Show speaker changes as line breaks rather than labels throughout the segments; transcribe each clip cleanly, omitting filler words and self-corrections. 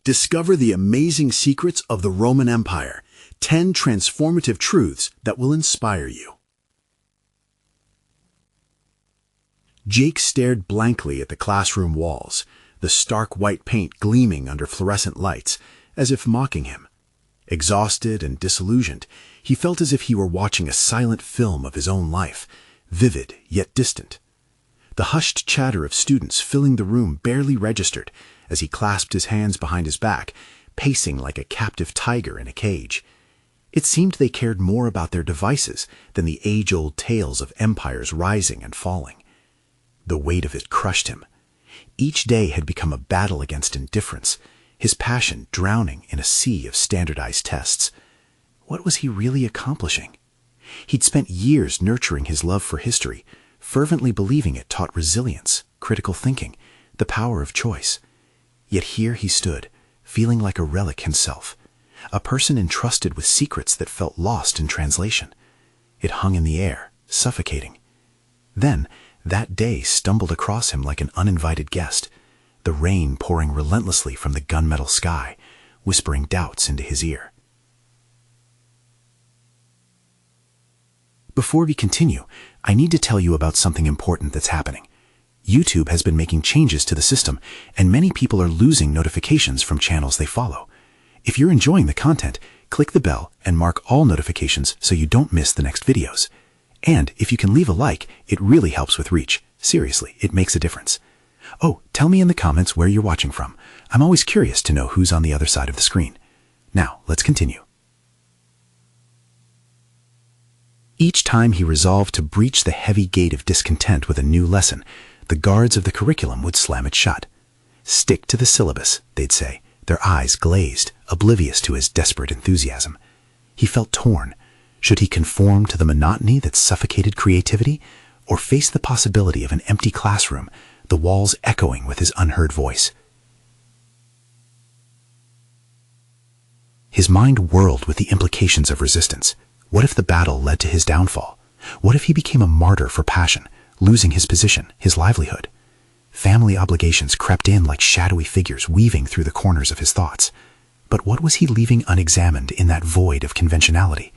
Discover the amazing secrets of the Roman Empire. 10 transformative truths that will inspire you. Jake stared blankly at the classroom walls, the stark white paint gleaming under fluorescent lights, as if mocking him. Exhausted and disillusioned, he felt as if he were watching a silent film of his own life, vivid yet distant. The hushed chatter of students filling the room barely registered as he clasped his hands behind his back, pacing like a captive tiger in a cage. It seemed they cared more about their devices than the age-old tales of empires rising and falling. The weight of it crushed him. Each day had become a battle against indifference, his passion drowning in a sea of standardized tests. What was he really accomplishing? He'd spent years nurturing his love for history, fervently believing it taught resilience, critical thinking, the power of choice. Yet here he stood, feeling like a relic himself, a person entrusted with secrets that felt lost in translation. It hung in the air, suffocating. Then, that day stumbled across him like an uninvited guest, the rain pouring relentlessly from the gunmetal sky, whispering doubts into his ear. Before we continue, I need to tell you about something important that's happening. YouTube has been making changes to the system, and many people are losing notifications from channels they follow. If you're enjoying the content, click the bell and mark all notifications so you don't miss the next videos. And if you can leave a like, it really helps with reach. Seriously, it makes a difference. Oh, tell me in the comments where you're watching from. I'm always curious to know who's on the other side of the screen. Now, let's continue. Each time he resolved to breach the heavy gate of discontent with a new lesson, the guards of the curriculum would slam it shut. Stick to the syllabus, they'd say, their eyes glazed, oblivious to his desperate enthusiasm. He felt torn. Should he conform to the monotony that suffocated creativity, or face the possibility of an empty classroom, the walls echoing with his unheard voice? His mind whirled with the implications of resistance. What if the battle led to his downfall? What if he became a martyr for passion, losing his position, his livelihood? Family obligations crept in like shadowy figures weaving through the corners of his thoughts. But what was he leaving unexamined in that void of conventionality?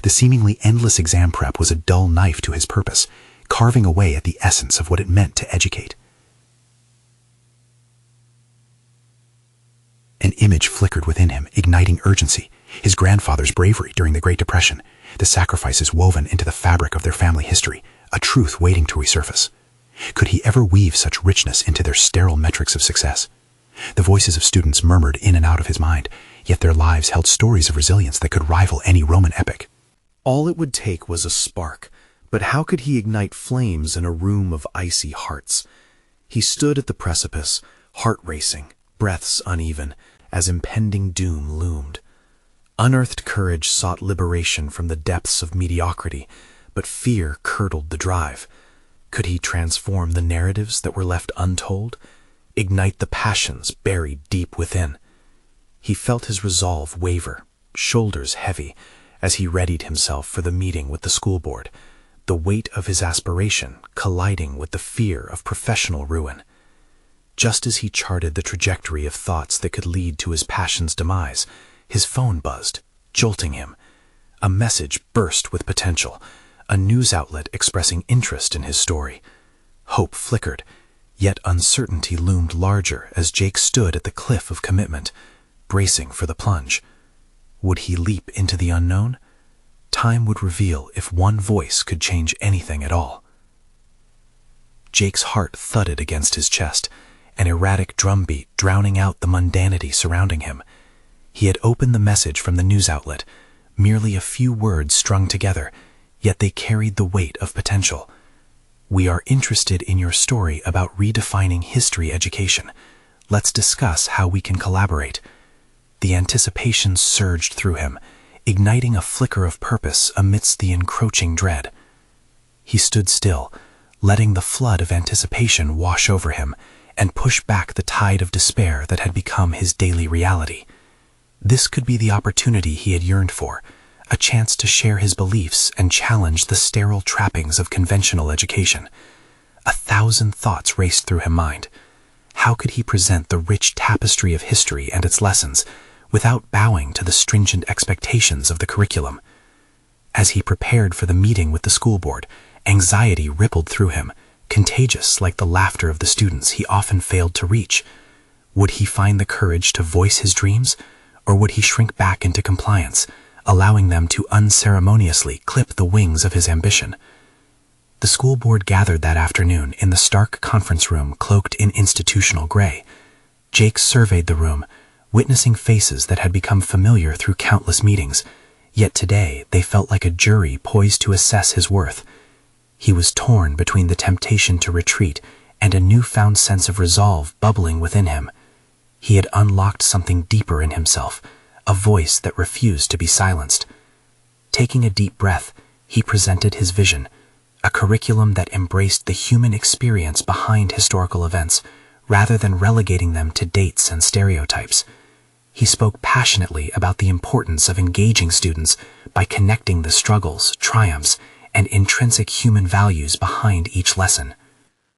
The seemingly endless exam prep was a dull knife to his purpose, carving away at the essence of what it meant to educate. An image flickered within him, igniting urgency. His grandfather's bravery during the Great Depression, the sacrifices woven into the fabric of their family history, a truth waiting to resurface. Could he ever weave such richness into their sterile metrics of success? The voices of students murmured in and out of his mind, yet their lives held stories of resilience that could rival any Roman epic. All it would take was a spark, but how could he ignite flames in a room of icy hearts? He stood at the precipice, heart racing, breaths uneven, as impending doom loomed. Unearthed courage sought liberation from the depths of mediocrity, but fear curdled the drive. Could he transform the narratives that were left untold? Ignite the passions buried deep within? He felt his resolve waver, shoulders heavy, as he readied himself for the meeting with the school board, the weight of his aspiration colliding with the fear of professional ruin. Just as he charted the trajectory of thoughts that could lead to his passion's demise, his phone buzzed, jolting him. A message burst with potential, a news outlet expressing interest in his story. Hope flickered, yet uncertainty loomed larger as Jake stood at the cliff of commitment, bracing for the plunge. Would he leap into the unknown? Time would reveal if one voice could change anything at all. Jake's heart thudded against his chest, an erratic drumbeat drowning out the mundanity surrounding him. He had opened the message from the news outlet, merely a few words strung together, yet they carried the weight of potential. We are interested in your story about redefining history education. Let's discuss how we can collaborate. The anticipation surged through him, igniting a flicker of purpose amidst the encroaching dread. He stood still, letting the flood of anticipation wash over him and push back the tide of despair that had become his daily reality. This could be the opportunity he had yearned for, a chance to share his beliefs and challenge the sterile trappings of conventional education. 1,000 thoughts raced through his mind. How could he present the rich tapestry of history and its lessons without bowing to the stringent expectations of the curriculum? As he prepared for the meeting with the school board, anxiety rippled through him, contagious like the laughter of the students he often failed to reach. Would he find the courage to voice his dreams, or would he shrink back into compliance, allowing them to unceremoniously clip the wings of his ambition? The school board gathered that afternoon in the stark conference room cloaked in institutional gray. Jake surveyed the room, witnessing faces that had become familiar through countless meetings, yet today they felt like a jury poised to assess his worth. He was torn between the temptation to retreat and a newfound sense of resolve bubbling within him. He had unlocked something deeper in himself, a voice that refused to be silenced. Taking a deep breath, he presented his vision, a curriculum that embraced the human experience behind historical events, rather than relegating them to dates and stereotypes. He spoke passionately about the importance of engaging students by connecting the struggles, triumphs, and intrinsic human values behind each lesson.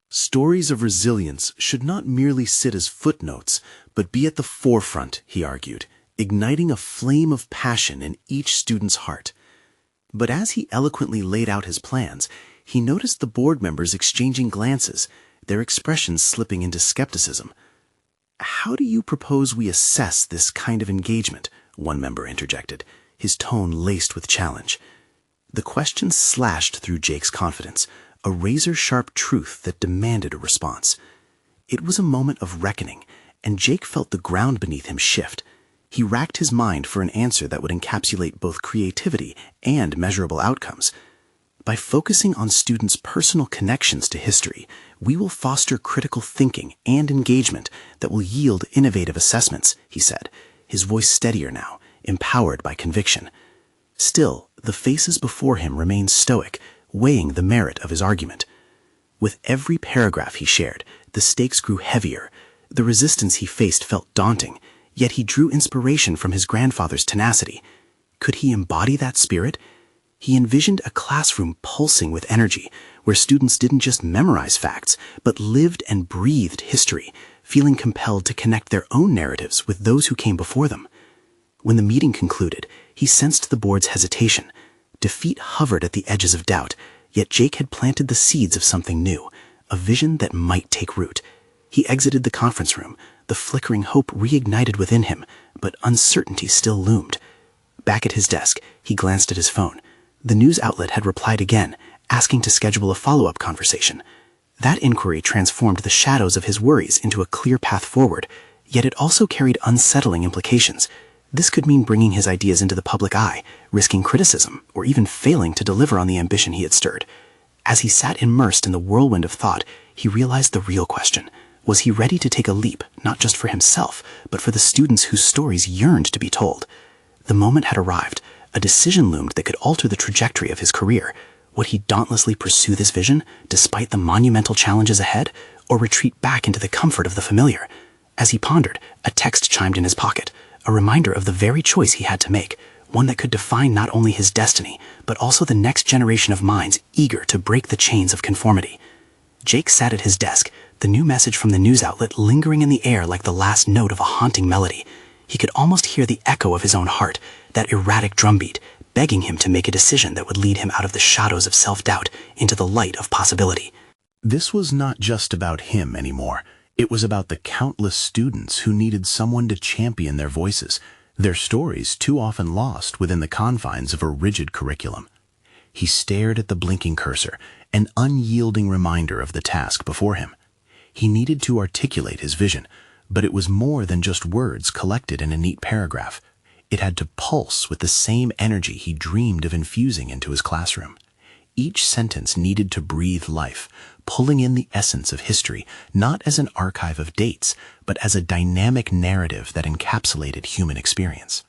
Stories of resilience should not merely sit as footnotes, but be at the forefront, he argued, igniting a flame of passion in each student's heart. But as he eloquently laid out his plans, he noticed the board members exchanging glances, their expressions slipping into skepticism. "How do you propose we assess this kind of engagement?" one member interjected, his tone laced with challenge. The question slashed through Jake's confidence, a razor-sharp truth that demanded a response. It was a moment of reckoning, and Jake felt the ground beneath him shift. He racked his mind for an answer that would encapsulate both creativity and measurable outcomes. By focusing on students' personal connections to history, we will foster critical thinking and engagement that will yield innovative assessments, he said, his voice steadier now, empowered by conviction. Still, the faces before him remained stoic, weighing the merit of his argument. With every paragraph he shared, the stakes grew heavier. The resistance he faced felt daunting, yet he drew inspiration from his grandfather's tenacity. Could he embody that spirit? He envisioned a classroom pulsing with energy, where students didn't just memorize facts, but lived and breathed history, feeling compelled to connect their own narratives with those who came before them. When the meeting concluded, he sensed the board's hesitation. Defeat hovered at the edges of doubt, yet Jake had planted the seeds of something new, a vision that might take root. He exited the conference room, the flickering hope reignited within him, but uncertainty still loomed. Back at his desk, he glanced at his phone. The news outlet had replied again, asking to schedule a follow-up conversation. That inquiry transformed the shadows of his worries into a clear path forward, yet it also carried unsettling implications. This could mean bringing his ideas into the public eye, risking criticism, or even failing to deliver on the ambition he had stirred. As he sat immersed in the whirlwind of thought, he realized the real question. Was he ready to take a leap, not just for himself, but for the students whose stories yearned to be told? The moment had arrived. A decision loomed that could alter the trajectory of his career. Would he dauntlessly pursue this vision, despite the monumental challenges ahead, or retreat back into the comfort of the familiar? As he pondered, a text chimed in his pocket, a reminder of the very choice he had to make, one that could define not only his destiny, but also the next generation of minds eager to break the chains of conformity. Jake sat at his desk, the new message from the news outlet lingering in the air like the last note of a haunting melody. He could almost hear the echo of his own heart, that erratic drumbeat, begging him to make a decision that would lead him out of the shadows of self-doubt into the light of possibility. This was not just about him anymore. It was about the countless students who needed someone to champion their voices, their stories too often lost within the confines of a rigid curriculum. He stared at the blinking cursor, an unyielding reminder of the task before him. He needed to articulate his vision, but it was more than just words collected in a neat paragraph. It had to pulse with the same energy he dreamed of infusing into his classroom. Each sentence needed to breathe life, pulling in the essence of history, not as an archive of dates, but as a dynamic narrative that encapsulated human experience.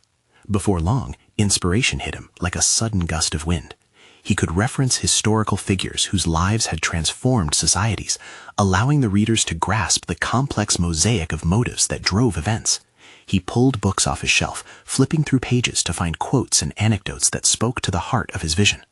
Before long, inspiration hit him like a sudden gust of wind. He could reference historical figures whose lives had transformed societies, allowing the readers to grasp the complex mosaic of motives that drove events. He pulled books off his shelf, flipping through pages to find quotes and anecdotes that spoke to the heart of his vision.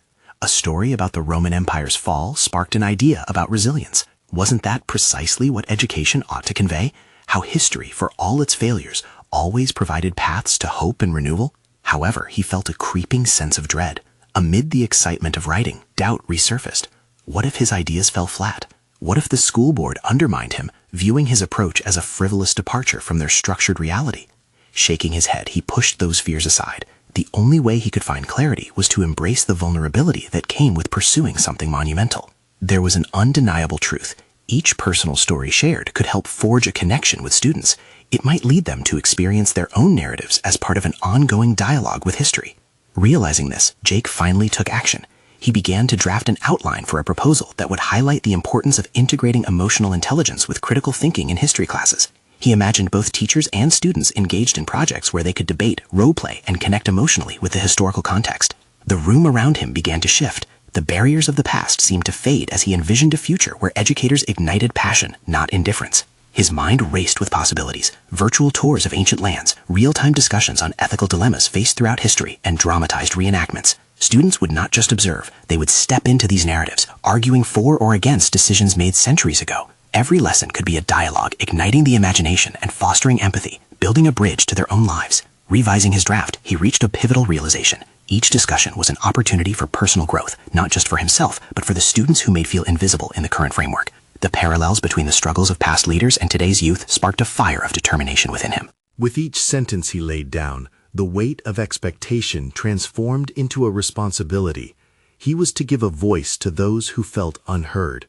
A story about the Roman Empire's fall sparked an idea about resilience, Wasn't that precisely what education ought to convey? How history, for all its failures, always provided paths to hope and renewal? However, he felt a creeping sense of dread. Amid the excitement of writing, doubt resurfaced. What if his ideas fell flat? What if the school board undermined him, viewing his approach as a frivolous departure from their structured reality? Shaking his head, he pushed those fears aside. The only way he could find clarity was to embrace the vulnerability that came with pursuing something monumental. There was an undeniable truth. Each personal story shared could help forge a connection with students. It might lead them to experience their own narratives as part of an ongoing dialogue with history. Realizing this, Jake finally took action. He began to draft an outline for a proposal that would highlight the importance of integrating emotional intelligence with critical thinking in history classes. He imagined both teachers and students engaged in projects where they could debate, role-play, and connect emotionally with the historical context. The room around him began to shift. The barriers of the past seemed to fade as he envisioned a future where educators ignited passion, not indifference. His mind raced with possibilities: virtual tours of ancient lands, real-time discussions on ethical dilemmas faced throughout history, and dramatized reenactments. Students would not just observe, they would step into these narratives, arguing for or against decisions made centuries ago. Every lesson could be a dialogue, igniting the imagination and fostering empathy, building a bridge to their own lives. Revising his draft, he reached a pivotal realization. Each discussion was an opportunity for personal growth, not just for himself, but for the students who may feel invisible in the current framework. The parallels between the struggles of past leaders and today's youth sparked a fire of determination within him.
With each sentence he laid down, the weight of expectation transformed into a responsibility. He was to give a voice to those who felt unheard.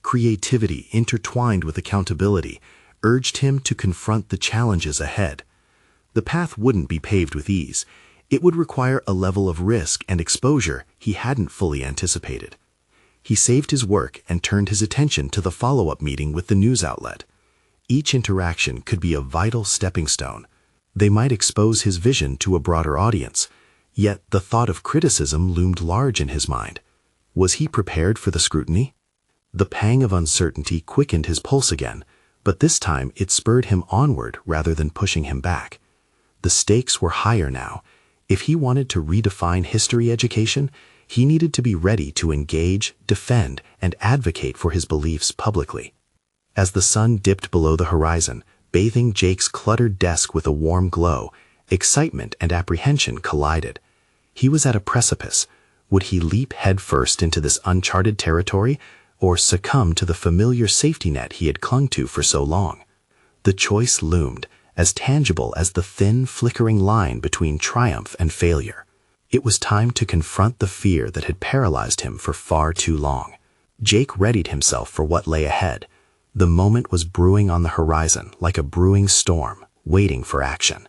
Creativity, intertwined with accountability, urged him to confront the challenges ahead. The path wouldn't be paved with ease. It would require a level of risk and exposure he hadn't fully anticipated. He saved his work and turned his attention to the follow-up meeting with the news outlet. Each interaction could be a vital stepping stone. They might expose his vision to a broader audience, yet the thought of criticism loomed large in his mind. Was he prepared for the scrutiny? The pang of uncertainty quickened his pulse again, but this time it spurred him onward rather than pushing him back. The stakes were higher now. If he wanted to redefine history education, he needed to be ready to engage, defend, and advocate for his beliefs publicly. As the sun dipped below the horizon, bathing Jake's cluttered desk with a warm glow, excitement and apprehension collided. He was at a precipice. Would he leap headfirst into this uncharted territory, or succumb to the familiar safety net he had clung to for so long? The choice loomed, as tangible as the thin, flickering line between triumph and failure. It was time to confront the fear that had paralyzed him for far too long. Jake readied himself for what lay ahead. The moment was brewing on the horizon like a brewing storm, waiting for action.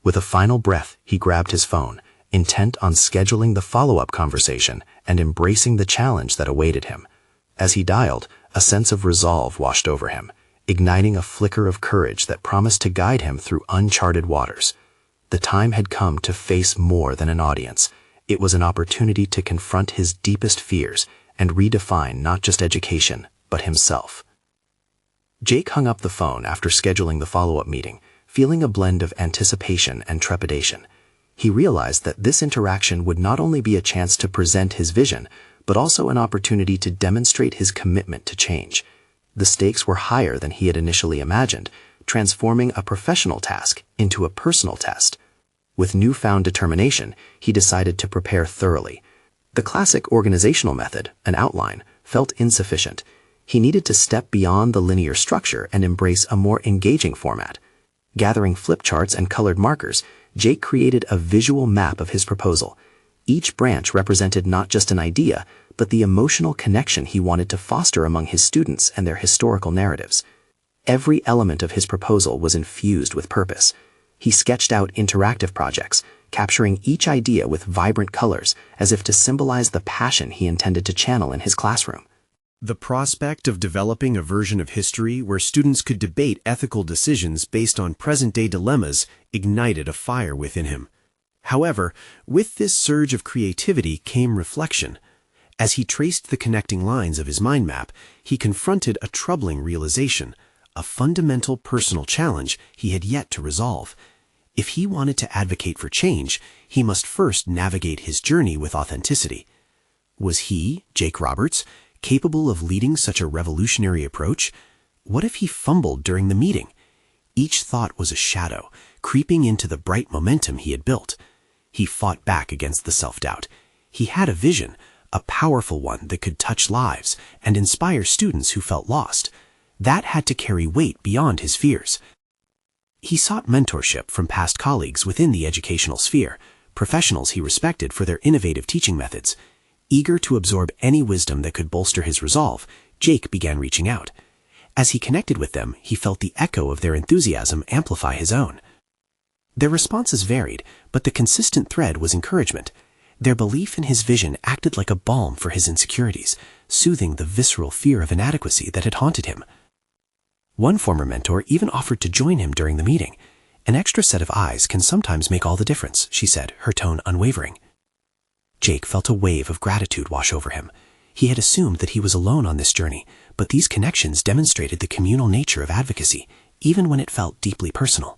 With a final breath, he grabbed his phone, intent on scheduling the follow-up conversation and embracing the challenge that awaited him. As he dialed, a sense of resolve washed over him, igniting a flicker of courage that promised to guide him through uncharted waters. The time had come to face more than an audience. It was an opportunity to confront his deepest fears and redefine not just education, but himself. Jake hung up the phone after scheduling the follow-up meeting, feeling a blend of anticipation and trepidation. He realized that this interaction would not only be a chance to present his vision, but also an opportunity to demonstrate his commitment to change. The stakes were higher than he had initially imagined, transforming a professional task into a personal test. With newfound determination, he decided to prepare thoroughly. The classic organizational method, an outline, felt insufficient. He needed to step beyond the linear structure and embrace a more engaging format. Gathering flip charts and colored markers, Jake created a visual map of his proposal. Each branch represented not just an idea, but the emotional connection he wanted to foster among his students and their historical narratives. Every element of his proposal was infused with purpose. He sketched out interactive projects, capturing each idea with vibrant colors, as if to symbolize the passion he intended to channel in his classroom.
The prospect of developing a version of history where students could debate ethical decisions based on present-day dilemmas ignited a fire within him. However, with this surge of creativity came reflection. As he traced the connecting lines of his mind map, he confronted a troubling realization, a fundamental personal challenge he had yet to resolve. If he wanted to advocate for change, he must first navigate his journey with authenticity. Was he, Jake Roberts, capable of leading such a revolutionary approach? What if he fumbled during the meeting? Each thought was a shadow, creeping into the bright momentum he had built. He fought back against the self-doubt. He had a vision, a powerful one that could touch lives and inspire students who felt lost. That had to carry weight beyond his fears. He sought mentorship from past colleagues within the educational sphere, professionals he respected for their innovative teaching methods. Eager to absorb any wisdom that could bolster his resolve, Jake began reaching out. As he connected with them, he felt the echo of their enthusiasm amplify his own. Their responses varied, but the consistent thread was encouragement. Their belief in his vision acted like a balm for his insecurities, soothing the visceral fear of inadequacy that had haunted him. One former mentor even offered to join him during the meeting. "An extra set of eyes can sometimes make all the difference," she said, her tone unwavering. Jake felt a wave of gratitude wash over him. He had assumed that he was alone on this journey, but these connections demonstrated the communal nature of advocacy, even when it felt deeply personal.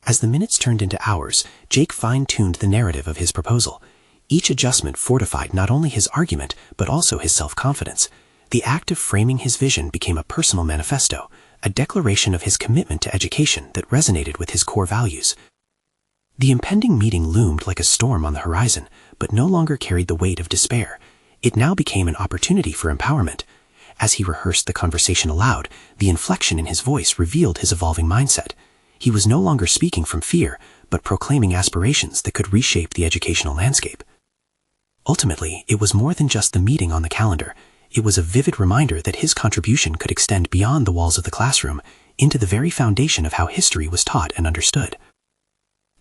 As the minutes turned into hours, Jake fine-tuned the narrative of his proposal. Each adjustment fortified not only his argument, but also his self-confidence. The act of framing his vision became a personal manifesto, a declaration of his commitment to education that resonated with his core values. The impending meeting loomed like a storm on the horizon, but no longer carried the weight of despair. It now became an opportunity for empowerment. As he rehearsed the conversation aloud, the inflection in his voice revealed his evolving mindset. He was no longer speaking from fear, but proclaiming aspirations that could reshape the educational landscape. Ultimately, it was more than just the meeting on the calendar. It was a vivid reminder that his contribution could extend beyond the walls of the classroom, into the very foundation of how history was taught and understood.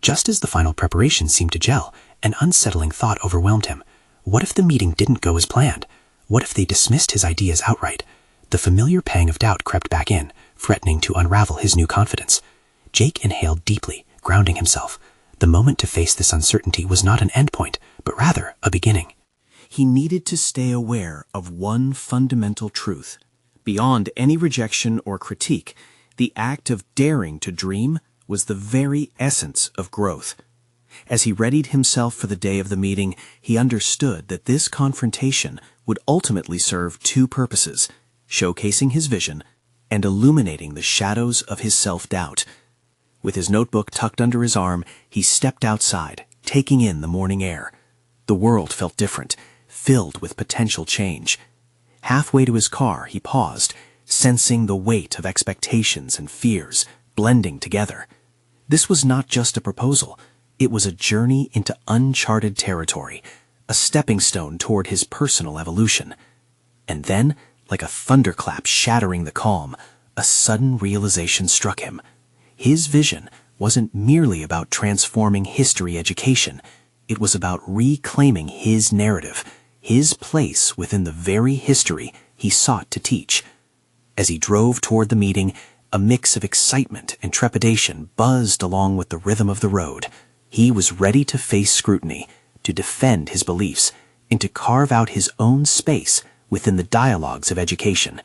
Just as the final preparation seemed to gel, an unsettling thought overwhelmed him. What if the meeting didn't go as planned? What if they dismissed his ideas outright? The familiar pang of doubt crept back in, threatening to unravel his new confidence. Jake inhaled deeply, grounding himself. The moment to face this uncertainty was not an endpoint, but rather a beginning.
He needed to stay aware of one fundamental truth. Beyond any rejection or critique, the act of daring to dream was the very essence of growth. As he readied himself for the day of the meeting, he understood that this confrontation would ultimately serve two purposes: showcasing his vision and illuminating the shadows of his self-doubt. With his notebook tucked under his arm, he stepped outside, taking in the morning air. The world felt different, filled with potential change. Halfway to his car, he paused, sensing the weight of expectations and fears blending together. This was not just a proposal. It was a journey into uncharted territory, a stepping stone toward his personal evolution. And then, like a thunderclap shattering the calm, a sudden realization struck him. His vision wasn't merely about transforming history education. It was about reclaiming his narrative, his place within the very history he sought to teach. As he drove toward the meeting, a mix of excitement and trepidation buzzed along with the rhythm of the road. He was ready to face scrutiny, to defend his beliefs, and to carve out his own space within the dialogues of education.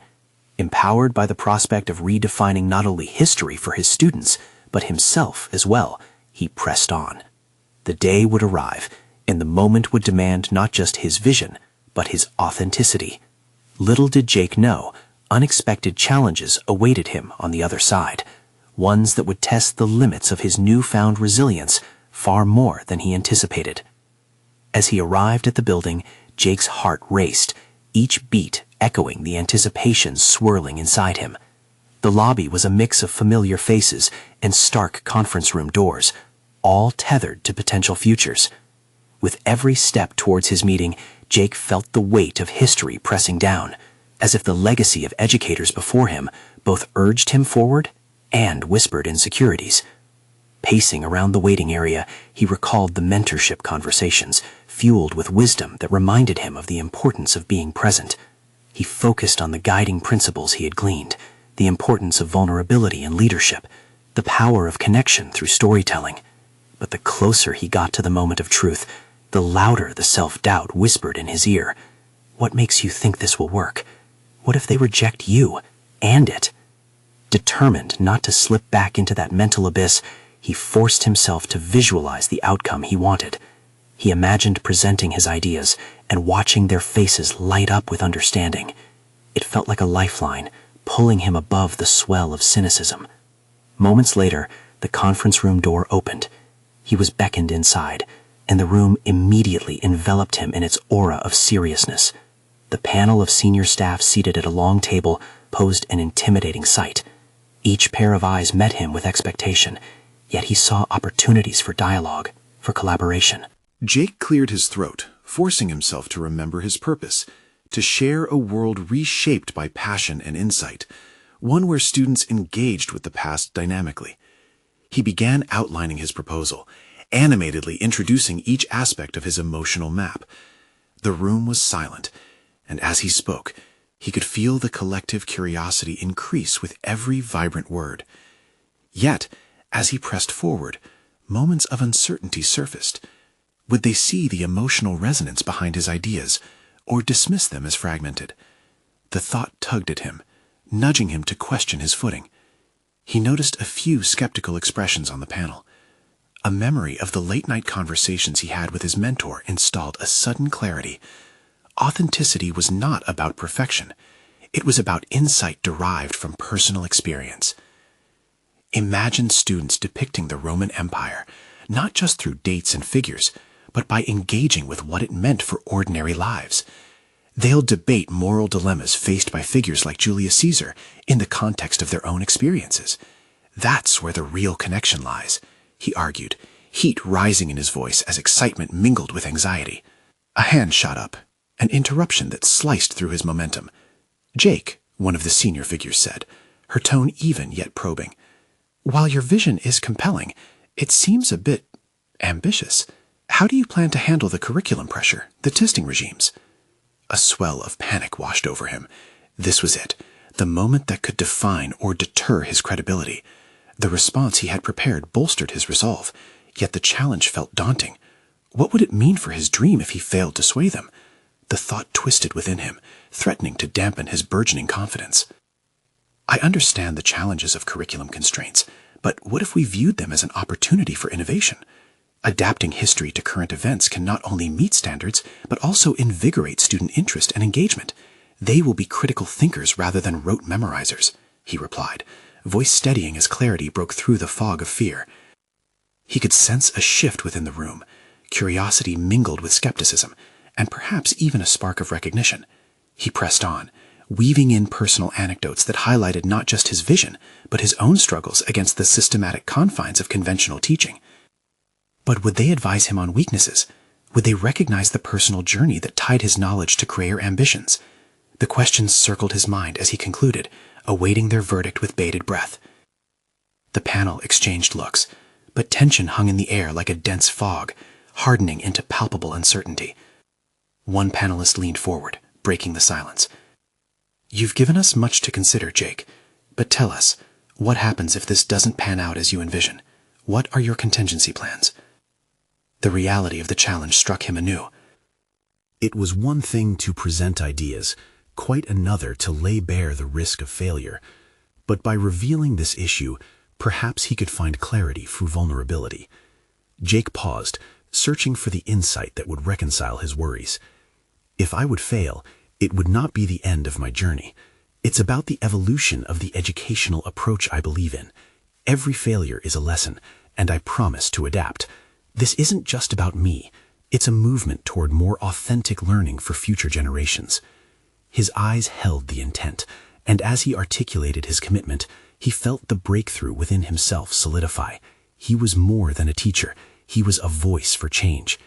Empowered by the prospect of redefining not only history for his students, but himself as well, he pressed on. The day would arrive, and the moment would demand not just his vision, but his authenticity. Little did Jake know, unexpected challenges awaited him on the other side, ones that would test the limits of his newfound resilience far more than he anticipated. As he arrived at the building, Jake's heart raced, each beat echoing the anticipation swirling inside him. The lobby was a mix of familiar faces and stark conference room doors, all tethered to potential futures. With every step towards his meeting, Jake felt the weight of history pressing down, as if the legacy of educators before him both urged him forward and whispered insecurities. Pacing around the waiting area, he recalled the mentorship conversations, fueled with wisdom that reminded him of the importance of being present. He focused on the guiding principles he had gleaned, the importance of vulnerability and leadership, the power of connection through storytelling. But the closer he got to the moment of truth, the louder the self-doubt whispered in his ear. What makes you think this will work? What if they reject you and it? Determined not to slip back into that mental abyss, he forced himself to visualize the outcome he wanted.
He imagined presenting his ideas and watching their faces light up with understanding. It felt like a lifeline, pulling him above the swell of cynicism. Moments later, the conference room door opened. He was beckoned inside, and the room immediately enveloped him in its aura of seriousness. The panel of senior staff seated at a long table posed an intimidating sight. Each pair of eyes met him with expectation, yet he saw opportunities for dialogue, for collaboration.
Jake cleared his throat, forcing himself to remember his purpose, to share a world reshaped by passion and insight, one where students engaged with the past dynamically. He began outlining his proposal, animatedly introducing each aspect of his emotional map. The room was silent, and as he spoke, he could feel the collective curiosity increase with every vibrant word. Yet, as he pressed forward, moments of uncertainty surfaced. Would they see the emotional resonance behind his ideas, or dismiss them as fragmented? The thought tugged at him, nudging him to question his footing. He noticed a few skeptical expressions on the panel. A memory of the late-night conversations he had with his mentor installed a sudden clarity. Authenticity was not about perfection. It was about insight derived from personal experience. Imagine students depicting the Roman Empire, not just through dates and figures, but by engaging with what it meant for ordinary lives. They'll debate moral dilemmas faced by figures like Julius Caesar in the context of their own experiences. That's where the real connection lies, he argued, heat rising in his voice as excitement mingled with anxiety. A hand shot up, an interruption that sliced through his momentum. "Jake," one of the senior figures said, her tone even yet probing, "while your vision is compelling, it seems a bit ambitious. How do you plan to handle the curriculum pressure, the testing regimes?" A swell of panic washed over him. This was it, the moment that could define or deter his credibility. The response he had prepared bolstered his resolve, yet the challenge felt daunting. What would it mean for his dream if he failed to sway them? The thought twisted within him, threatening to dampen his burgeoning confidence. "I understand the challenges of curriculum constraints, but what if we viewed them as an opportunity for innovation? Adapting history to current events can not only meet standards, but also invigorate student interest and engagement. They will be critical thinkers rather than rote memorizers," he replied, voice steadying as clarity broke through the fog of fear. He could sense a shift within the room, curiosity mingled with skepticism, and perhaps even a spark of recognition. He pressed on, weaving in personal anecdotes that highlighted not just his vision, but his own struggles against the systematic confines of conventional teaching. But would they advise him on weaknesses? Would they recognize the personal journey that tied his knowledge to career ambitions? The questions circled his mind as he concluded, awaiting their verdict with bated breath. The panel exchanged looks, but tension hung in the air like a dense fog, hardening into palpable uncertainty. One panelist leaned forward, breaking the silence. "You've given us much to consider, Jake, but tell us, what happens if this doesn't pan out as you envision? What are your contingency plans?" The reality of the challenge struck him anew.
It was one thing to present ideas, quite another to lay bare the risk of failure. But by revealing this issue, perhaps he could find clarity through vulnerability. Jake paused, searching for the insight that would reconcile his worries. If I would fail, it would not be the end of my journey. It's about the evolution of the educational approach I believe in. Every failure is a lesson, and I promise to adapt. This isn't just about me. It's a movement toward more authentic learning for future generations. His eyes held the intent, and as he articulated his commitment, he felt the breakthrough within himself solidify. He was more than a teacher. He was a voice for change.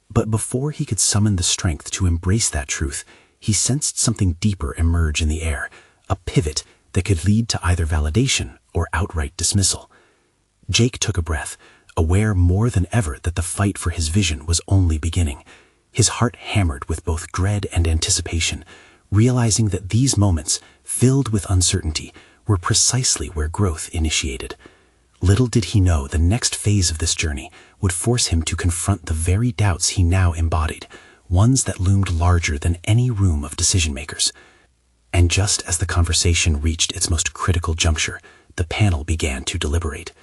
But before he could summon the strength to embrace that truth, he sensed something deeper emerge in the air, a pivot that could lead to either validation or outright dismissal. Jake took a breath, aware more than ever that the fight for his vision was only beginning. His heart hammered with both dread and anticipation, realizing that these moments, filled with uncertainty, were precisely where growth initiated. Little did he know the next phase of this journey would force him to confront the very doubts he now embodied, ones that loomed larger than any room of decision-makers. And just as the conversation reached its most critical juncture, the panel began to deliberate.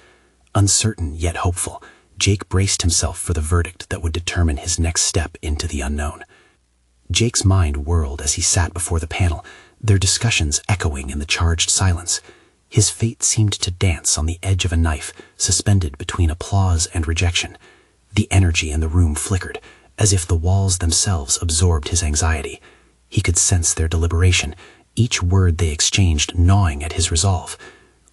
Uncertain yet hopeful,
Jake braced himself for the verdict that would determine his next step into the unknown. Jake's mind whirled as he sat before the panel, their discussions echoing in the charged silence. His fate seemed to dance on the edge of a knife, suspended between applause and rejection. The energy in the room flickered, as if the walls themselves absorbed his anxiety. He could sense their deliberation, each word they exchanged gnawing at his resolve.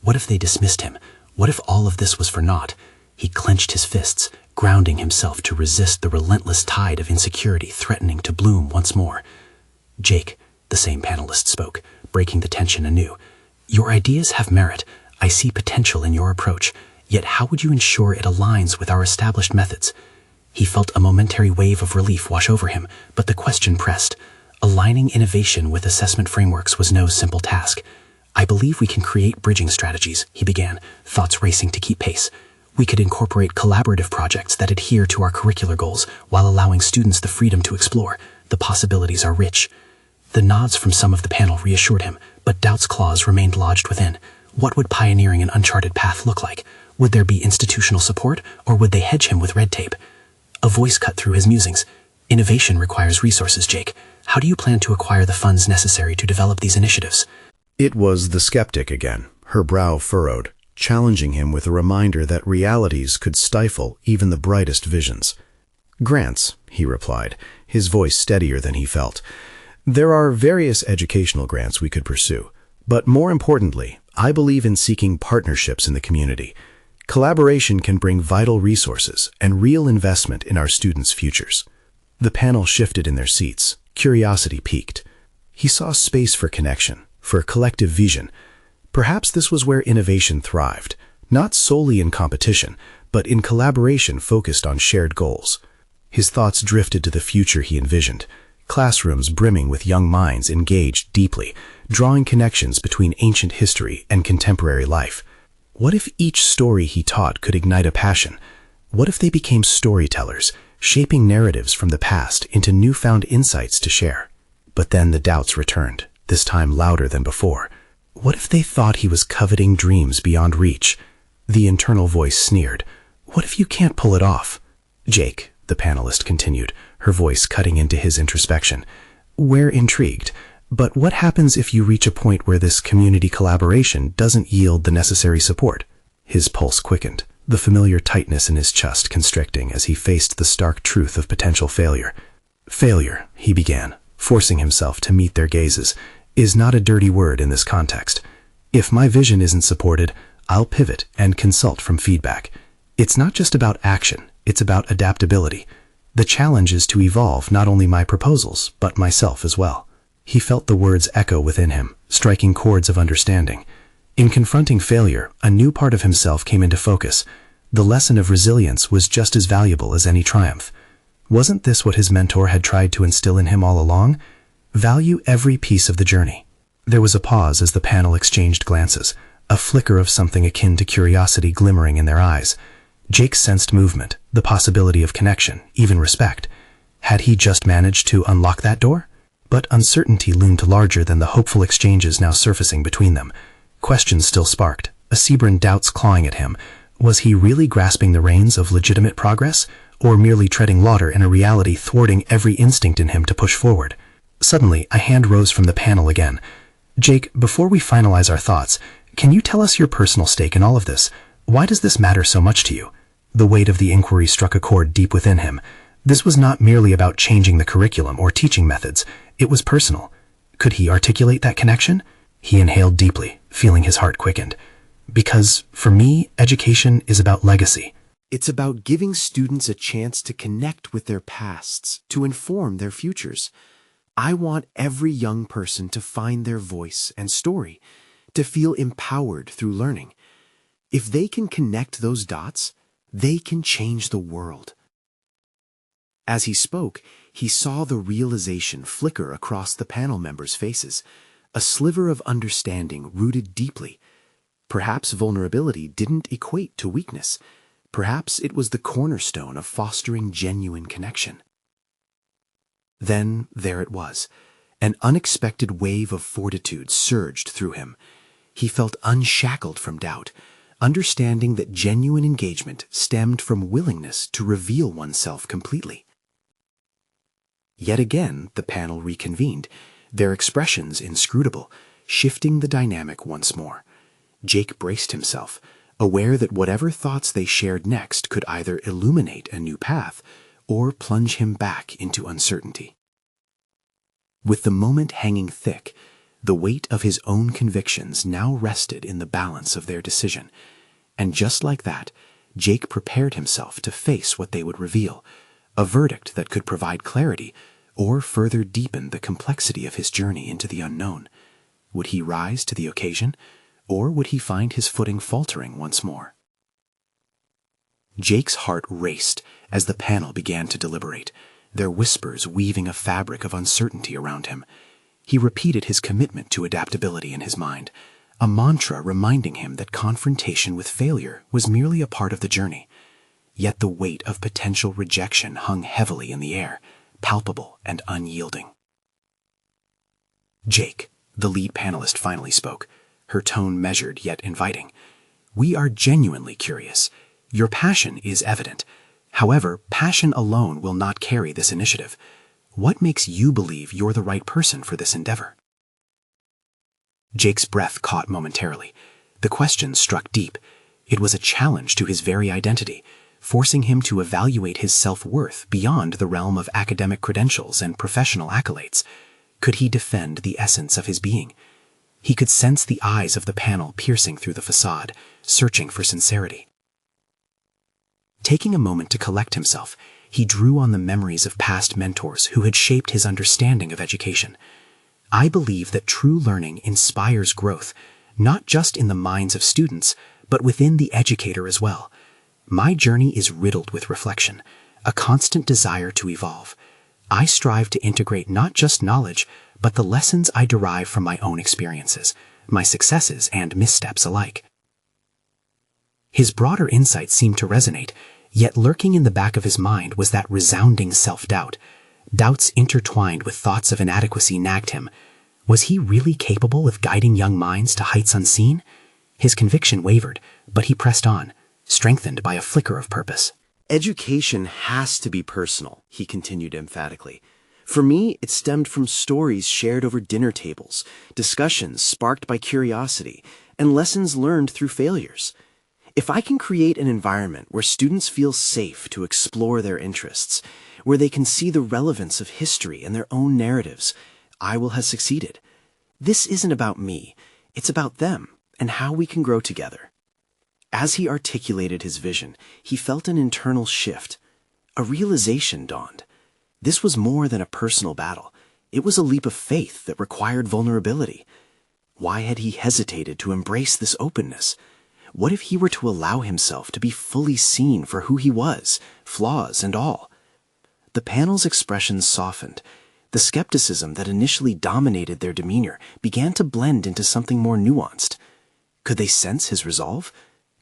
What if they dismissed him? What if all of this was for naught? He clenched his fists, grounding himself to resist the relentless tide of insecurity threatening to bloom once more. "Jake," the same panelist spoke, breaking the tension anew. "Your ideas have merit. I see potential in your approach. Yet how would you ensure it aligns with our established methods?" He felt a momentary wave of relief wash over him, but the question pressed. Aligning innovation with assessment frameworks was no simple task. "I believe we can create bridging strategies," he began, thoughts racing to keep pace. "We could incorporate collaborative projects that adhere to our curricular goals while allowing students the freedom to explore. The possibilities are rich." The nods from some of the panel reassured him, but doubt's claws remained lodged within. What would pioneering an uncharted path look like? Would there be institutional support, or would they hedge him with red tape? A voice cut through his musings. "Innovation requires resources, Jake. How do you plan to acquire the funds necessary to develop these initiatives?"
It was the skeptic again, her brow furrowed, challenging him with a reminder that realities could stifle even the brightest visions. "Grants," he replied, his voice steadier than he felt. "There are various educational grants we could pursue, but more importantly, I believe in seeking partnerships in the community. Collaboration can bring vital resources and real investment in our students' futures." The panel shifted in their seats, curiosity piqued. He saw space for connection, for collective vision. Perhaps this was where innovation thrived, not solely in competition, but in collaboration focused on shared goals. His thoughts drifted to the future he envisioned, classrooms brimming with young minds engaged deeply, drawing connections between ancient history and contemporary life. What if each story he taught could ignite a passion? What if they became storytellers, shaping narratives from the past into newfound insights to share? But then the doubts returned, this time louder than before. What if they thought he was coveting dreams beyond reach? The internal voice sneered. "What if you can't pull it off?" "Jake," the panelist continued, her voice cutting into his introspection, "we're intrigued. But what happens if you reach a point where this community collaboration doesn't yield the necessary support?" His pulse quickened, the familiar tightness in his chest constricting as he faced the stark truth of potential failure. "Failure," he began, forcing himself to meet their gazes, "is not a dirty word in this context. If my vision isn't supported, I'll pivot and consult from feedback. It's not just about action, it's about adaptability. The challenge is to evolve not only my proposals, but myself as well." He felt the words echo within him, striking chords of understanding. In confronting failure, a new part of himself came into focus. The lesson of resilience was just as valuable as any triumph. Wasn't this what his mentor had tried to instill in him all along? Value every piece of the journey. There was a pause as the panel exchanged glances, a flicker of something akin to curiosity glimmering in their eyes. Jake sensed movement, the possibility of connection, even respect. Had he just managed to unlock that door? But uncertainty loomed larger than the hopeful exchanges now surfacing between them. Questions still sparked, a Sebron doubts clawing at him. Was he really grasping the reins of legitimate progress, or merely treading water in a reality thwarting every instinct in him to push forward? Suddenly, a hand rose from the panel again. "Jake, before we finalize our thoughts, can you tell us your personal stake in all of this? Why does this matter so much to you?" The weight of the inquiry struck a chord deep within him. This was not merely about changing the curriculum or teaching methods. It was personal. Could he articulate that connection? He inhaled deeply, feeling his heart quickened. "Because, for me, education is about legacy."
It's about giving students a chance to connect with their pasts, to inform their futures. I want every young person to find their voice and story, to feel empowered through learning. If they can connect those dots, they can change the world. As he spoke, he saw the realization flicker across the panel members' faces, a sliver of understanding rooted deeply. Perhaps vulnerability didn't equate to weakness. Perhaps it was the cornerstone of fostering genuine connection. Then there it was. An unexpected wave of fortitude surged through him. He felt unshackled from doubt,
understanding that genuine engagement stemmed from willingness to reveal oneself completely. Yet again, the panel reconvened, their expressions inscrutable, shifting the dynamic once more. Jake braced himself, aware that whatever thoughts they shared next could either illuminate a new path or plunge him back into uncertainty. With the moment hanging thick, the weight of his own convictions now rested in the balance of their decision, and just like that, Jake prepared himself to face what they would reveal, a verdict that could provide clarity or further deepen the complexity of his journey into the unknown. Would he rise to the occasion, or would he find his footing faltering once more? Jake's heart raced as the panel began to deliberate, their whispers weaving a fabric of uncertainty around him. He repeated his commitment to adaptability in his mind, a mantra reminding him that confrontation with failure was merely a part of the journey. Yet the weight of potential rejection hung heavily in the air, palpable and unyielding. "Jake," the lead panelist finally spoke, her tone measured yet inviting. "We are genuinely curious. Your passion is evident. However, passion alone will not carry this initiative. What makes you believe you're the right person for this endeavor?" Jake's breath caught momentarily. The question struck deep. It was a challenge to his very identity, forcing him to evaluate his self-worth beyond the realm of academic credentials and professional accolades. Could he defend the essence of his being? He could sense the eyes of the panel piercing through the facade, searching for sincerity. Taking a moment to collect himself, he drew on the memories of past mentors who had shaped his understanding of education. "I believe that true learning inspires growth, not just in the minds of students, but within the educator as well. My journey is riddled with reflection, a constant desire to evolve. I strive to integrate not just knowledge, but the lessons I derive from my own experiences, my successes and missteps alike." His broader insight seemed to resonate, yet lurking in the back of his mind was that resounding self-doubt. Doubts intertwined with thoughts of inadequacy nagged him. Was he really capable of guiding young minds to heights unseen? His conviction wavered, but he pressed on, strengthened by a flicker of purpose.
"Education has to be personal," he continued emphatically. "For me, it stemmed from stories shared over dinner tables, discussions sparked by curiosity, and lessons learned through failures. If I can create an environment where students feel safe to explore their interests, where they can see the relevance of history and their own narratives, I will have succeeded. This isn't about me, it's about them and how we can grow together." As he articulated his vision, he felt an internal shift. A realization dawned. This was more than a personal battle. It was a leap of faith that required vulnerability. Why had he hesitated to embrace this openness? What if he were to allow himself to be fully seen for who he was, flaws and all? The panel's expressions softened. The skepticism that initially dominated their demeanor began to blend into something more nuanced. Could they sense his resolve?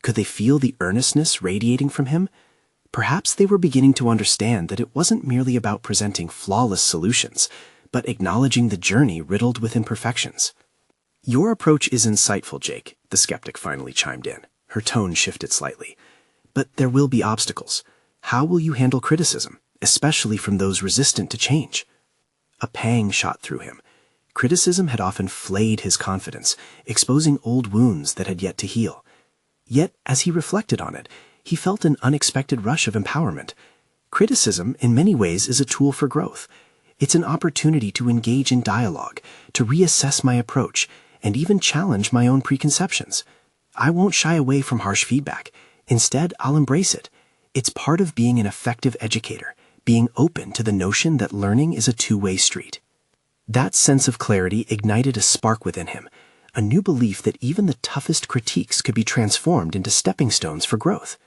Could they feel the earnestness radiating from him? Perhaps they were beginning to understand that it wasn't merely about presenting flawless solutions, but acknowledging the journey riddled with imperfections. "Your approach is insightful, Jake," the skeptic finally chimed in. Her tone shifted slightly. "But there will be obstacles. How will you handle criticism, especially from those resistant to change?" A pang shot through him. Criticism had often flayed his confidence, exposing old wounds that had yet to heal. Yet, as he reflected on it, he felt an unexpected rush of empowerment. Criticism, in many ways, is a tool for growth. It's an opportunity to engage in dialogue, to reassess my approach, and even challenge my own preconceptions. I won't shy away from harsh feedback. Instead, I'll embrace it. It's part of being an effective educator, being open to the notion that learning is a two-way street. That sense of clarity ignited a spark within him, a new belief that even the toughest critiques could be transformed into stepping stones for growth.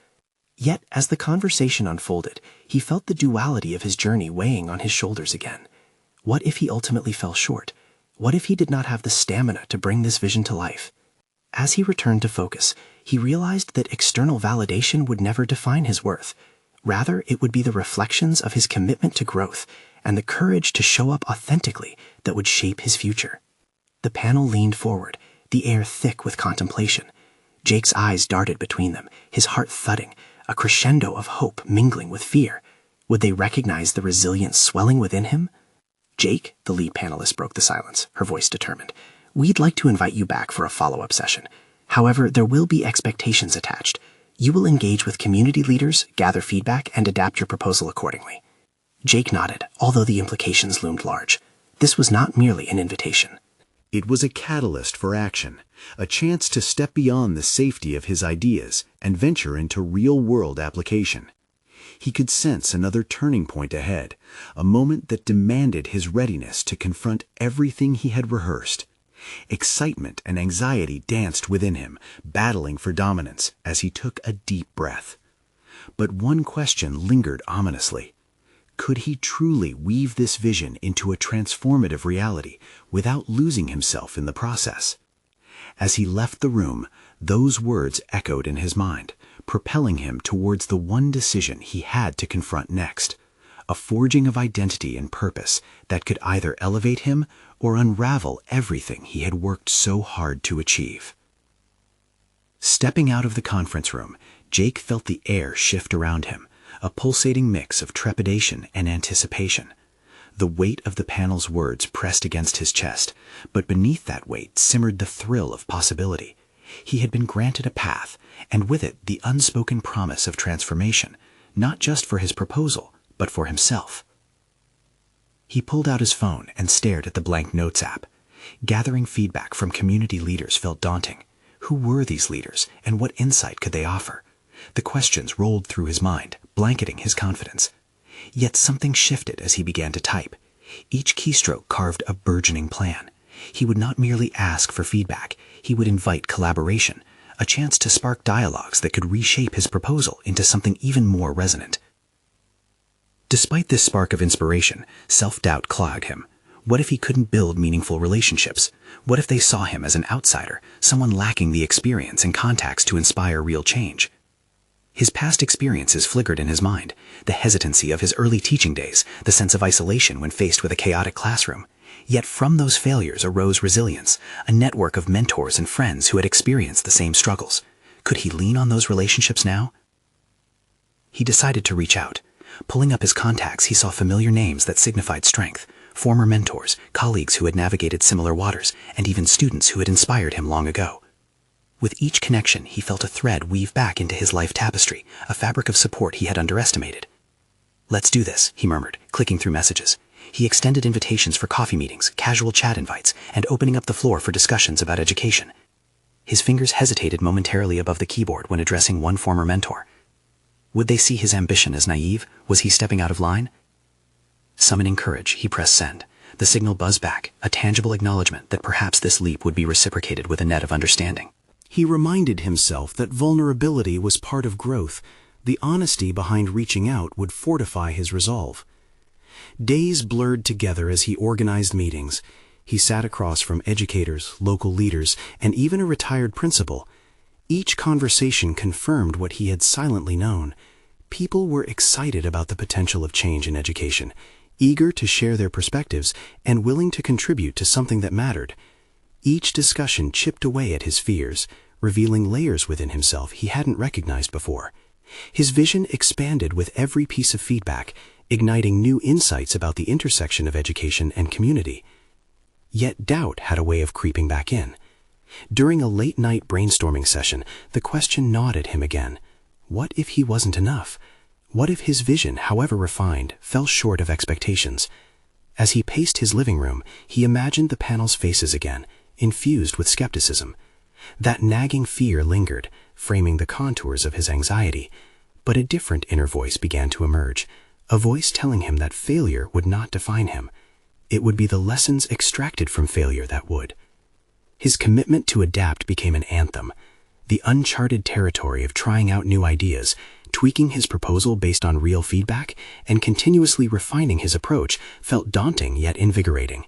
Yet, as the conversation unfolded, he felt the duality of his journey weighing on his shoulders again. What if he ultimately fell short? What if he did not have the stamina to bring this vision to life? As he returned to focus, he realized that external validation would never define his worth. Rather, it would be the reflections of his commitment to growth and the courage to show up authentically that would shape his future. The panel leaned forward, the air thick with contemplation.
Jake's eyes darted between them, his heart thudding, a crescendo of hope mingling with fear. Would they recognize the resilience swelling within him? "Jake," the lead panelist broke the silence, her voice determined, "we'd like to invite you back for a follow-up session. However, there will be expectations attached. You will engage with community leaders, gather feedback, and adapt your proposal accordingly." Jake nodded, although the implications loomed large. This was not merely an invitation.
It was a catalyst for action, a chance to step beyond the safety of his ideas and venture into real-world application. He could sense another turning point ahead, a moment that demanded his readiness to confront everything he had rehearsed. Excitement and anxiety danced within him, battling for dominance as he took a deep breath. But one question lingered ominously. Could he truly weave this vision into a transformative reality without losing himself in the process? As he left the room, those words echoed in his mind, propelling him towards the one decision he had to confront next, a forging of identity and purpose that could either elevate him or unravel everything he had worked so hard to achieve. Stepping out of the conference room, Jake felt the air shift around him, a pulsating mix of trepidation and anticipation. The weight of the panel's words pressed against his chest, but beneath that weight simmered the thrill of possibility. He had been granted a path, and with it the unspoken promise of transformation, not just for his proposal, but for himself. He pulled out his phone and stared at the blank notes app. Gathering feedback from community leaders felt daunting. Who were these leaders, and what insight could they offer? The questions rolled through his mind, blanketing his confidence. Yet something shifted as he began to type. Each keystroke carved a burgeoning plan. He would not merely ask for feedback, he would invite collaboration, a chance to spark dialogues that could reshape his proposal into something even more resonant. Despite this spark of inspiration, self-doubt clogged him. What if he couldn't build meaningful relationships? What if they saw him as an outsider, someone lacking the experience and contacts to inspire real change? His past experiences flickered in his mind, the hesitancy of his early teaching days, the sense of isolation when faced with a chaotic classroom. Yet from those failures arose resilience, a network of mentors and friends who had experienced the same struggles. Could he lean on those relationships now? He decided to reach out. Pulling up his contacts, he saw familiar names that signified strength, former mentors, colleagues who had navigated similar waters, and even students who had inspired him long ago. With each connection, he felt a thread weave back into his life tapestry, a fabric of support he had underestimated. "Let's do this," he murmured, clicking through messages. He extended invitations for coffee meetings, casual chat invites, and opening up the floor for discussions about education. His fingers hesitated momentarily above the keyboard when addressing one former mentor. Would they see his ambition as naive? Was he stepping out of line? Summoning courage, he pressed send. The signal buzzed back, a tangible acknowledgement that perhaps this leap would be reciprocated with a net of understanding.
He reminded himself that vulnerability was part of growth. The honesty behind reaching out would fortify his resolve. Days blurred together as he organized meetings. He sat across from educators, local leaders, and even a retired principal. Each conversation confirmed what he had silently known. People were excited about the potential of change in education, eager to share their perspectives, and willing to contribute to something that mattered. Each discussion chipped away at his fears, revealing layers within himself he hadn't recognized before. His vision expanded with every piece of feedback, igniting new insights about the intersection of education and community. Yet doubt had a way of creeping back in. During a late-night brainstorming session, the question gnawed at him again. What if he wasn't enough? What if his vision, however refined, fell short of expectations? As he paced his living room, he imagined the panel's faces again, infused with skepticism. That nagging fear lingered, framing the contours of his anxiety. But a different inner voice began to emerge, a voice telling him that failure would not define him. It would be the lessons extracted from failure that would. His commitment to adapt became an anthem, the uncharted territory of trying out new ideas, tweaking his proposal based on real feedback, and continuously refining his approach felt daunting yet invigorating.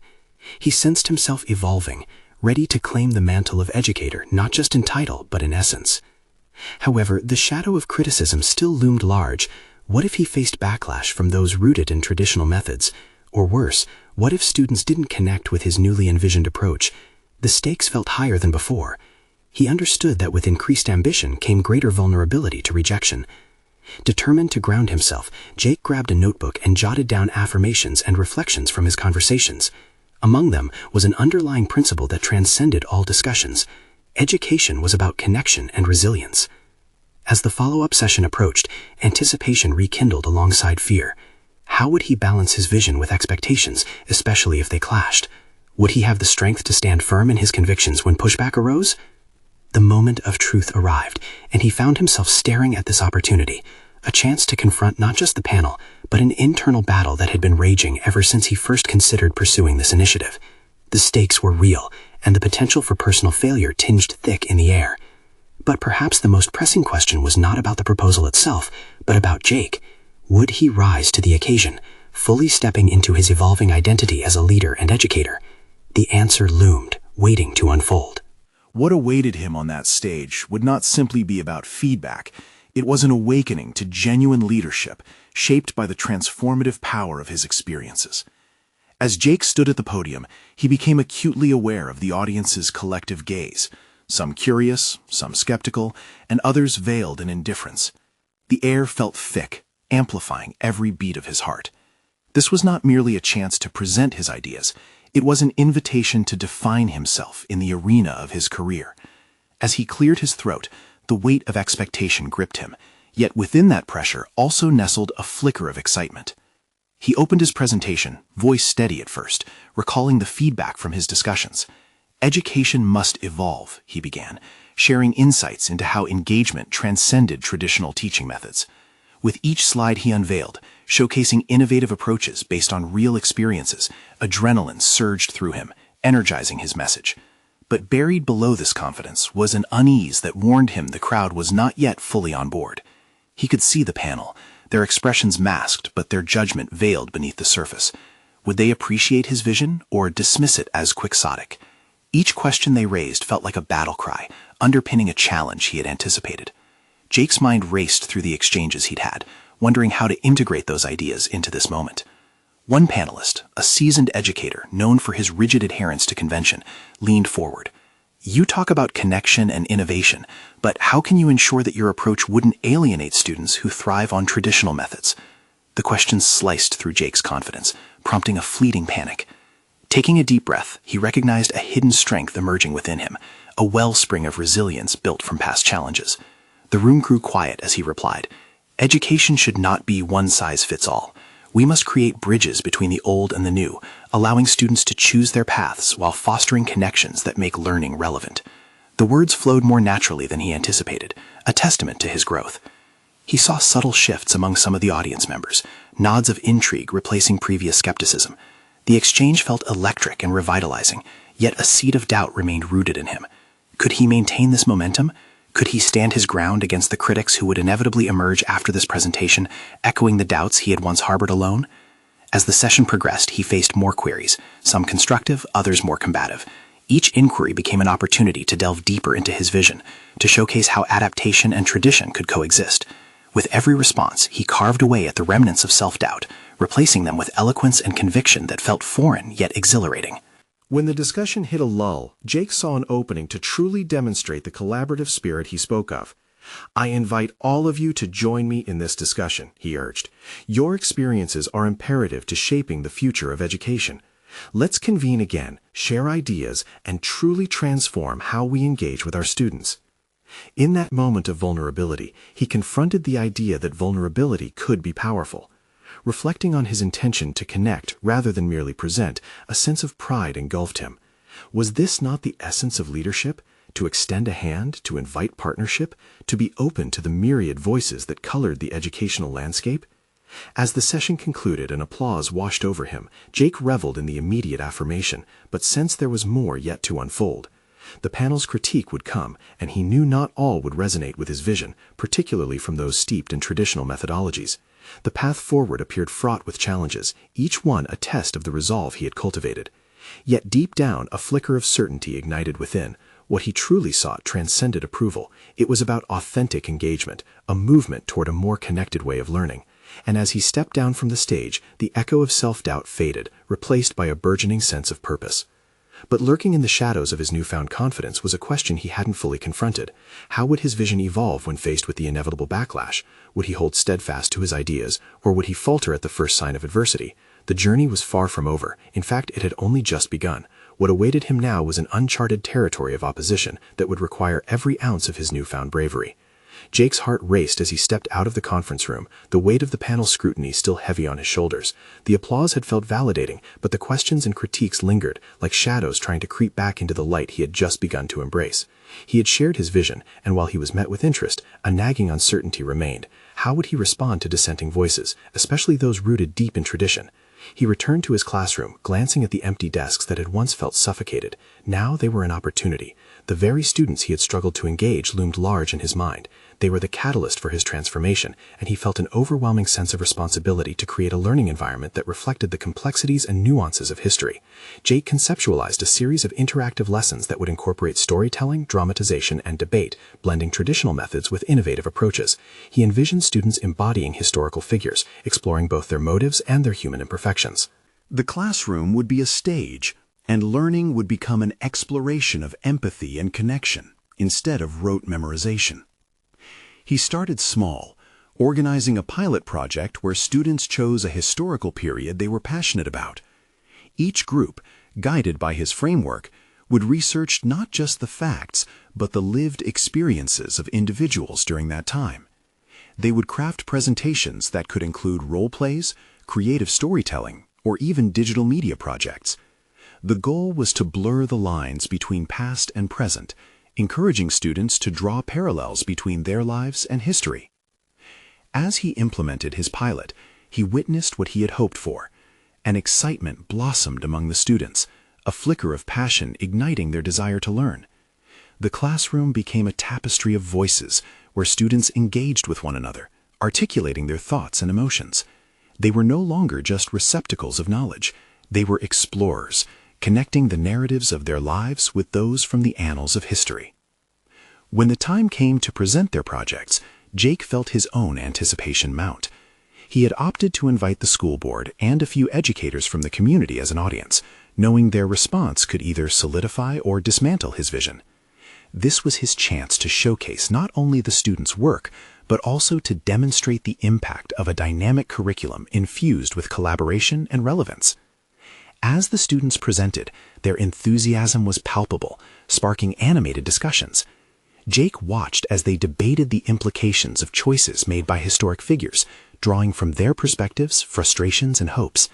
He sensed himself evolving, ready to claim the mantle of educator, not just in title, but in essence. However, the shadow of criticism still loomed large. What if he faced backlash from those rooted in traditional methods? Or worse, what if students didn't connect with his newly envisioned approach? The stakes felt higher than before.
he understood that with increased ambition came greater vulnerability to rejection. Determined to ground himself, Jake grabbed a notebook and jotted down affirmations and reflections from his conversations. Among them was an underlying principle that transcended all discussions. Education was about connection and resilience. As the follow-up session approached, anticipation rekindled alongside fear. How would he balance his vision with expectations, especially if they clashed? Would he have the strength to stand firm in his convictions when pushback arose? The moment of truth arrived, and he found himself staring at this opportunity, a chance to confront not just the panel, but an internal battle that had been raging ever since he first considered pursuing this initiative. The stakes were real, and the potential for personal failure tinged thick in the air. But perhaps the most pressing question was not about the proposal itself, but about Jake. Would he rise to the occasion, fully stepping into his evolving identity as a leader and educator? The answer loomed, waiting to unfold.
What awaited him on that stage would not simply be about feedback. It was an awakening to genuine leadership, shaped by the transformative power of his experiences. As Jake stood at the podium, he became acutely aware of the audience's collective gaze, some curious, some skeptical, and others veiled in indifference. The air felt thick, amplifying every beat of his heart. This was not merely a chance to present his ideas. It was an invitation to define himself in the arena of his career. As he cleared his throat, the weight of expectation gripped him, yet within that pressure also nestled a flicker of excitement. He opened his presentation, voice steady at first, recalling the feedback from his discussions. Education must evolve, he began, sharing insights into how engagement transcended traditional teaching methods. With each slide he unveiled, showcasing innovative approaches based on real experiences, adrenaline surged through him, energizing his message. But buried below this confidence was an unease that warned him the crowd was not yet fully on board. He could see the panel, their expressions masked but their judgment veiled beneath the surface. Would they appreciate his vision or dismiss it as quixotic? Each question they raised felt like a battle cry, underpinning a challenge he had anticipated. Jake's mind raced through the exchanges he'd had, wondering how to integrate those ideas into this moment. One panelist, a seasoned educator known for his rigid adherence to convention, leaned forward. "You talk about connection and innovation, but how can you ensure that your approach wouldn't alienate students who thrive on traditional methods?" The question sliced through Jake's confidence, prompting a fleeting panic. Taking a deep breath, he recognized a hidden strength emerging within him, a wellspring of resilience built from past challenges. The room grew quiet as he replied, "Education should not be one size fits all. We must create bridges between the old and the new, allowing students to choose their paths while fostering connections that make learning relevant." The words flowed more naturally than he anticipated, a testament to his growth. He saw subtle shifts among some of the audience members, nods of intrigue replacing previous skepticism. The exchange felt electric and revitalizing, yet a seed of doubt remained rooted in him. Could he maintain this momentum? Could he stand his ground against the critics who would inevitably emerge after this presentation, echoing the doubts he had once harbored alone? As the session progressed, he faced more queries, some constructive, others more combative. Each inquiry became an opportunity to delve deeper into his vision, to showcase how adaptation and tradition could coexist. With every response, he carved away at the remnants of self-doubt, replacing them with eloquence and conviction that felt foreign yet exhilarating.
When the discussion hit a lull, Jake saw an opening to truly demonstrate the collaborative spirit he spoke of. "I invite all of you to join me in this discussion," he urged. "Your experiences are imperative to shaping the future of education. Let's convene again, share ideas, and truly transform how we engage with our students." In that moment of vulnerability, he confronted the idea that vulnerability could be powerful. Reflecting on his intention to connect rather than merely present, a sense of pride engulfed him. Was this not the essence of leadership? To extend a hand, to invite partnership, to be open to the myriad voices that colored the educational landscape? As the session concluded and applause washed over him, Jake reveled in the immediate affirmation, but sensed there was more yet to unfold. The panel's critique would come, and he knew not all would resonate with his vision, particularly from those steeped in traditional methodologies. The path forward appeared fraught with challenges, each one a test of the resolve he had cultivated. Yet deep down, a flicker of certainty ignited within. What he truly sought transcended approval. It was about authentic engagement, a movement toward a more connected way of learning. And as he stepped down from the stage, the echo of self-doubt faded, replaced by a burgeoning sense of purpose.
But lurking in the shadows of his newfound confidence was a question he hadn't fully confronted. How would his vision evolve when faced with the inevitable backlash? Would he hold steadfast to his ideas, or would he falter at the first sign of adversity? The journey was far from over. In fact, it had only just begun. What awaited him now was an uncharted territory of opposition that would require every ounce of his newfound bravery. Jake's heart raced as he stepped out of the conference room, the weight of the panel's scrutiny still heavy on his shoulders. The applause had felt validating, but the questions and critiques lingered, like shadows trying to creep back into the light he had just begun to embrace. He had shared his vision, and while he was met with interest, a nagging uncertainty remained. How would he respond to dissenting voices, especially those rooted deep in tradition? He returned to his classroom, glancing at the empty desks that had once felt suffocated. Now they were an opportunity. The very students he had struggled to engage loomed large in his mind. They were the catalyst for his transformation, and he felt an overwhelming sense of responsibility to create a learning environment that reflected the complexities and nuances of history. Jake conceptualized a series of interactive lessons that would incorporate storytelling, dramatization, and debate, blending traditional methods with innovative approaches. He envisioned students embodying historical figures, exploring both their motives and their human imperfections.
The classroom would be a stage, and learning would become an exploration of empathy and connection, instead of rote memorization. He started small, organizing a pilot project where students chose a historical period they were passionate about. Each group, guided by his framework, would research not just the facts, but the lived experiences of individuals during that time. They would craft presentations that could include role plays, creative storytelling, or even digital media projects. The goal was to blur the lines between past and present, encouraging students to draw parallels between their lives and history. As he implemented his pilot, he witnessed what he had hoped for. An excitement blossomed among the students, a flicker of passion igniting their desire to learn. The classroom became a tapestry of voices where students engaged with one another, articulating their thoughts and emotions. They were no longer just receptacles of knowledge. They were explorers, connecting the narratives of their lives with those from the annals of history. When the time came to present their projects, Jake felt his own anticipation mount. He had opted to invite the school board and a few educators from the community as an audience, knowing their response could either solidify or dismantle his vision. This was his chance to showcase not only the students' work, but also to demonstrate the impact of a dynamic curriculum infused with collaboration and relevance. As the students presented, their enthusiasm was palpable, sparking animated discussions. Jake watched as they debated the implications of choices made by historic figures, drawing from their perspectives, frustrations, and hopes.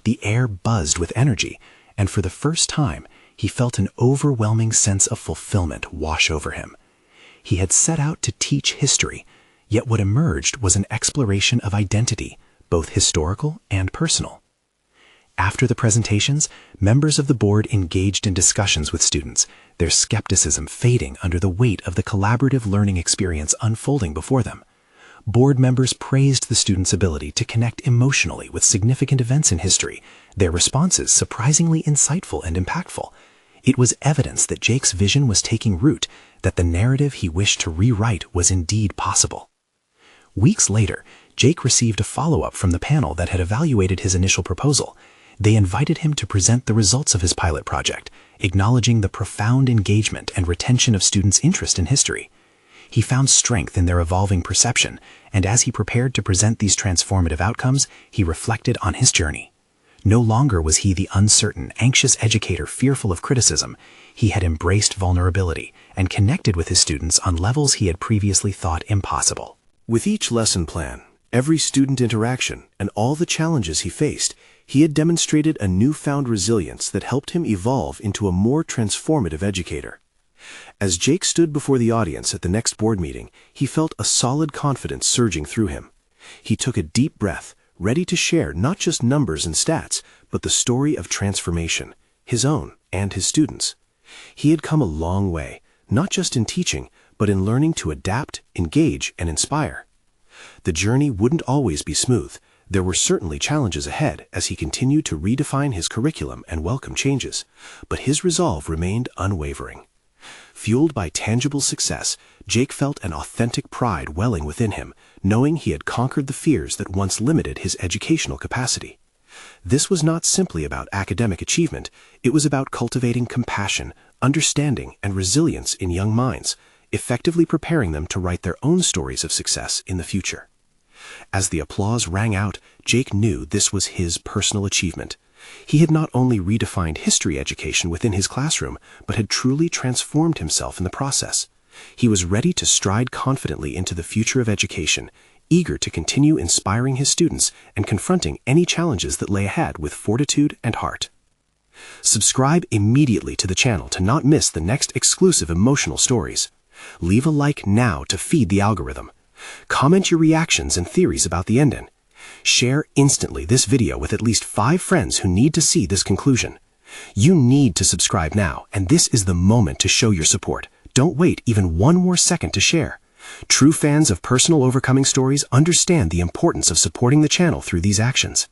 The air buzzed with energy, and for the first time, he felt an overwhelming sense of fulfillment wash over him. He had set out to teach history, yet what emerged was an exploration of identity, both historical and personal. After the presentations, members of the board engaged in discussions with students, their skepticism fading under the weight of the collaborative learning experience unfolding before them. Board members praised the students' ability to connect emotionally with significant events in history, their responses surprisingly insightful and impactful. It was evidence that Jake's vision was taking root, that the narrative he wished to rewrite was indeed possible. Weeks later, Jake received a follow-up from the panel that had evaluated his initial proposal. They invited him to present the results of his pilot project, acknowledging the profound engagement and retention of students' interest in history. He found strength in their evolving perception, and as he prepared to present these transformative outcomes, he reflected on his journey. No longer was he the uncertain, anxious educator fearful of criticism. He had embraced vulnerability and connected with his students on levels he had previously thought impossible.
With each lesson plan, every student interaction, and all the challenges he faced, he had demonstrated a newfound resilience that helped him evolve into a more transformative educator. As Jake stood before the audience at the next board meeting, he felt a solid confidence surging through him. He took a deep breath, ready to share not just numbers and stats, but the story of transformation, his own and his students'. He had come a long way, not just in teaching, but in learning to adapt, engage, and inspire. The journey wouldn't always be smooth. There were certainly challenges ahead as he continued to redefine his curriculum and welcome changes, but his resolve remained unwavering. Fueled by tangible success, Jake felt an authentic pride welling within him, knowing he had conquered the fears that once limited his educational capacity. This was not simply about academic achievement, it was about cultivating compassion, understanding, and resilience in young minds, effectively preparing them to write their own stories of success in the future. As the applause rang out, Jake knew this was his personal achievement. He had not only redefined history education within his classroom, but had truly transformed himself in the process. He was ready to stride confidently into the future of education, eager to continue inspiring his students and confronting any challenges that lay ahead with fortitude and heart. Subscribe immediately to the channel to not miss the next exclusive emotional stories. Leave a like now to feed the algorithm. Comment your reactions and theories about the ending. Share instantly this video with at least 5 friends who need to see this conclusion. You need to subscribe now, and this is the moment to show your support. Don't wait even one more second to share. True fans of personal overcoming stories understand the importance of supporting the channel through these actions.